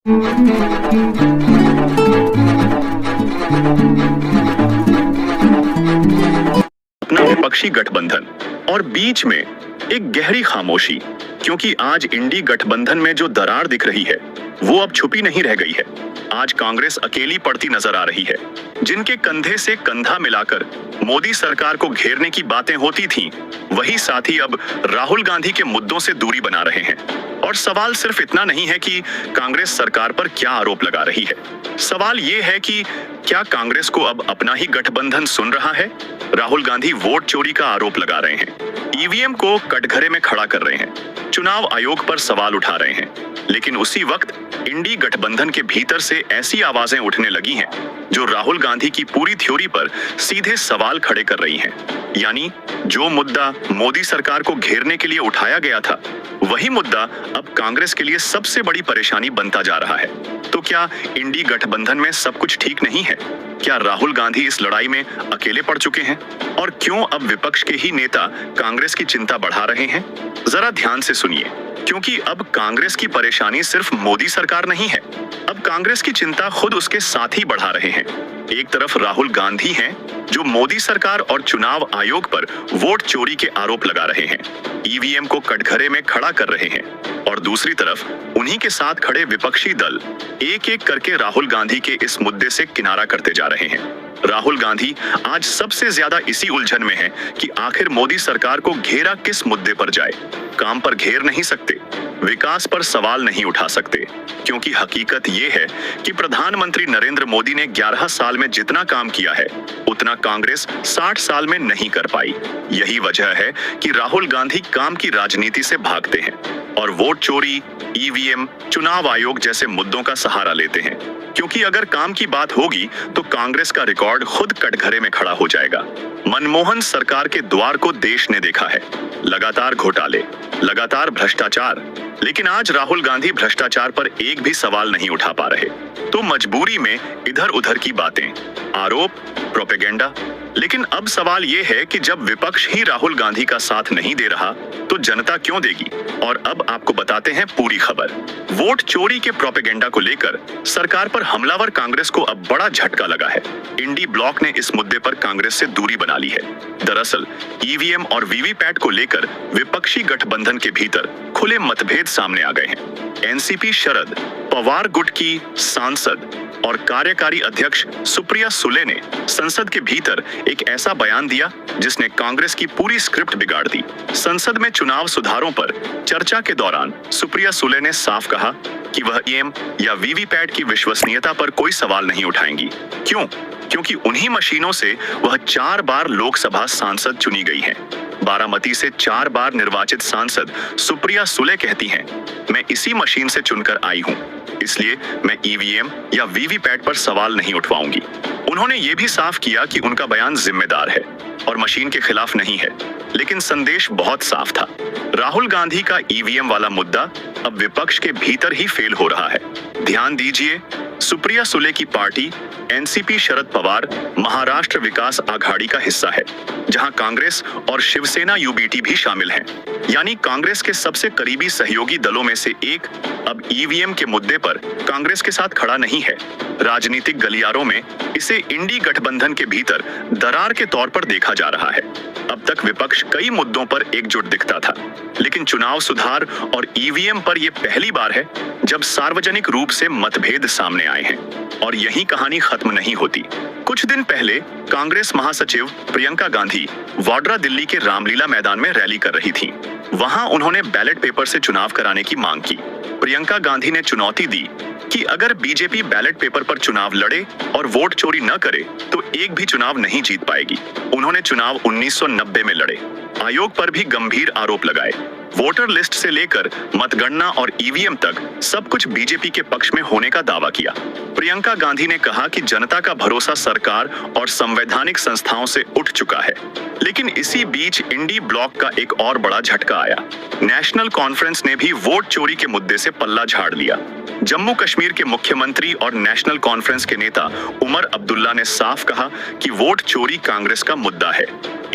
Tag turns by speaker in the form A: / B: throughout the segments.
A: अपना विपक्षी गठबंधन और बीच में एक गहरी खामोशी, क्योंकि आज इंडी गठबंधन में जो दरार दिख रही है वो अब छुपी नहीं रह गई है। आज कांग्रेस अकेली पड़ती नजर आ रही है। जिनके कंधे से कंधा मिलाकर मोदी सरकार को घेरने की बातें होती थीं, वही साथी अब राहुल गांधी के मुद्दों से दूरी बना रहे हैं। और सवाल सिर्फ इतना नहीं है कि कांग्रेस सरकार पर क्या आरोप लगा रही है, सवाल ये है कि क्या कांग्रेस को अब अपना ही गठबंधन सुन रहा है। राहुल गांधी वोट चोरी का आरोप लगा रहे हैं, ईवीएम को कटघरे में खड़ा कर रहे हैं, चुनाव आयोग पर सवाल उठा रहे हैं, लेकिन उसी वक्त इंडी गठबंधन के भीतर से ऐसी आवाजें उठने लगी हैं जो राहुल गांधी की पूरी थ्योरी पर सीधे सवाल खड़े कर रही हैं। यानी जो मुद्दा मोदी सरकार को घेरने के लिए उठाया गया था, वही मुद्दा अब कांग्रेस के लिए सबसे बड़ी परेशानी बनता जा रहा है। तो क्या इंडी गठबंधन में सब कुछ ठीक नहीं है? क्या राहुल गांधी इस लड़ाई में अकेले पड़ चुके हैं? और क्यों अब विपक्ष के ही नेता कांग्रेस की चिंता बढ़ा रहे हैं? जरा ध्यान से सुनिए, क्योंकि अब कांग्रेस की परेशानी सिर्फ मोदी सरकार नहीं है, अब कांग्रेस की चिंता खुद उसके साथी बढ़ा रहे हैं। एक तरफ राहुल गांधी हैं जो मोदी सरकार और चुनाव आयोग पर वोट चोरी के आरोप लगा रहे हैं, ईवीएम को कटघरे में खड़ा कर रहे हैं, और दूसरी तरफ उन्हीं के साथ खड़े विपक्षी दल एक एक करके राहुल गांधी के इस मुद्दे से किनारा करते जा रहे हैं। राहुल गांधी आज सबसे ज्यादा इसी उलझन में है कि आखिर मोदी सरकार को घेरा किस मुद्दे पर जाए। काम पर घेर नहीं सकते, विकास पर सवाल नहीं उठा सकते, क्योंकि हकीकत ये है कि प्रधानमंत्री नरेंद्र मोदी ने 11 साल में जितना काम किया है उतना कांग्रेस 60 साल में नहीं कर पाई। यही वजह है कि राहुल गांधी काम की राजनीति से भागते हैं और वोट चोरी, ईवीएम, चुनाव आयोग जैसे मुद्दों का सहारा लेते हैं, क्योंकि अगर काम की बात होगी तो कांग्रेस का रिकॉर्ड खुद कटघरे में खड़ा हो जाएगा। मनमोहन सरकार के द्वार को देश ने देखा है, लगातार घोटाले, लगातार भ्रष्टाचार, लेकिन आज राहुल गांधी भ्रष्टाचार पर एक भी सवाल नहीं उठा पा रहे। तो मजबूरी में इधर उधर की बातें, आरोप, प्रोपेगेंडा। लेकिन अब सवाल यह है कि जब विपक्ष ही राहुल गांधी का साथ नहीं दे रहा तो जनता क्यों देगी? और अब आपको बताते हैं पूरी खबर। वोट चोरी के प्रोपेगेंडा को लेकर सरकार पर हमलावर कांग्रेस को अब बड़ा झटका लगा है। इंडी ब्लॉक ने इस मुद्दे पर कांग्रेस से दूरी बना ली है। दरअसल ईवीएम और वीवीपैट को लेकर विपक्षी गठबंधन के भीतर खुले मतभेद सामने आ गए हैं। एनसीपी शरद पवार गुट की सांसद और कार्यकारी अध्यक्ष सुप्रिया सुले ने संसद के भीतर एक ऐसा बयान दिया जिसने कांग्रेस की पूरी स्क्रिप्ट बिगाड़ दी। संसद में चुनाव सुधारों पर चर्चा के दौरान सुप्रिया सुले ने साफ कहा कि वह ईवीएम या वीवीपैट की विश्वसनीयता पर कोई सवाल नहीं उठाएंगी। क्यों? क्योंकि उन्हीं मशीनों से वह 4 बार लोकसभा सांसद चुनी गई हैं। बारामती से 4 बार निर्वाचित सांसद सुप्रिया सुले कहती हैं, मैं इसी मशीन से चुनकर आई हूं, इसलिए मैं ईवीएम या वीवीपैट पर सवाल नहीं उठवाऊंगी। उन्होंने ये भी साफ किया कि उनका बयान जिम्मेदार है और मशीन के खिलाफ नहीं है, लेकिन संदेश बहुत साफ था। राहुल गांधी का ईवीएम वाला मुद्दा अब विपक्ष के भीतर ही फेल हो रहा है। ध्यान दीजिए, सुप्रिया सुले की पार्टी एनसीपी शरद पवार महाराष्ट्र विकास आघाड़ी का हिस्सा है, जहां कांग्रेस और शिवसेना यूबीटी भी शामिल हैं। यानी कांग्रेस के सबसे करीबी सहयोगी दलों में से एक अब ईवीएम के मुद्दे पर कांग्रेस के साथ खड़ा नहीं है। राजनीतिक गलियारों में इसे इंडी गठबंधन के भीतर दरार के तौर पर देखा जा रहा है। अब तक विपक्ष कई मुद्दों पर एकजुट दिखता था, लेकिन चुनाव सुधार और ईवीएम पर यह पहली बार है जब सार्वजनिक रूप से मतभेद सामने आए हैं। और यही कहानी खत्म नहीं होती। कुछ दिन पहले कांग्रेस महासचिव प्रियंका गांधी वाड्रा दिल्ली के रामलीला मैदान में रैली कर रही थीं। वहां उन्होंने बैलेट पेपर से चुनाव कराने की मांग की। प्रियंका गांधी ने चुनौती दी कि अगर बीजेपी बैलेट पेपर पर चुनाव लड़े और वोट चोरी न करे तो एक भी चुनाव नहीं जीत पाएगी। उन्होंने चुनाव 1990 में लड़े, आयोग पर भी गंभीर आरोप लगाए। वोटर लिस्ट से लेकर मतगणना और ईवीएम तक सब कुछ बीजेपी के पक्ष में होने का दावा किया। प्रियंका गांधी ने कहा कि जनता का भरोसा सरकार और संवैधानिक संस्थाओं से उठ चुका है। लेकिन इसी बीच इंडी ब्लॉक का एक और बड़ा झटका आया। नेशनल कॉन्फ्रेंस ने भी वोट चोरी के मुद्दे से पल्ला झाड़ लिया। जम्मू कश्मीर के मुख्यमंत्री और नेशनल कॉन्फ्रेंस के नेता उमर अब्दुल्ला ने साफ कहा कि वोट चोरी कांग्रेस का मुद्दा है।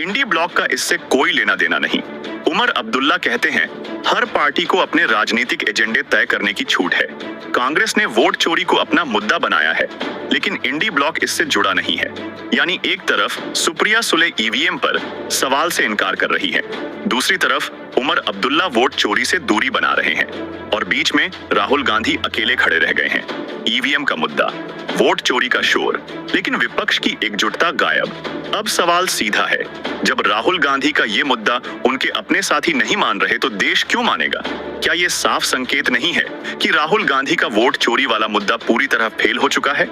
A: इंडी ब्लॉक का इससे कोई लेना देना नहीं। उमर अब्दुल्ला कहते हैं, हर पार्टी को अपने राजनीतिक एजेंडे तय करने की छूट है। कांग्रेस ने वोट चोरी को अपना मुद्दा बनाया है, लेकिन इंडी ब्लॉक इससे जुड़ा नहीं है। यानी एक तरफ सुप्रिया सुले ईवीएम पर सवाल से इनकार कर रही है, दूसरी तरफ उमर अब्दुल्ला वोट चोरी से दूरी बना रहे हैं, और बीच में राहुल गांधी अकेले खड़े रह गए हैं। ईवीएम का मुद्दा, वोट चोरी का शोर, लेकिन विपक्ष की एकजुटता गायब। अब सवाल सीधा है, जब राहुल गांधी का ये मुद्दा उनके अपने साथी नहीं मान रहे तो देश क्यों मानेगा? क्या ये साफ संकेत नहीं है कि राहुल गांधी का वोट चोरी वाला मुद्दा पूरी तरह फेल हो चुका है?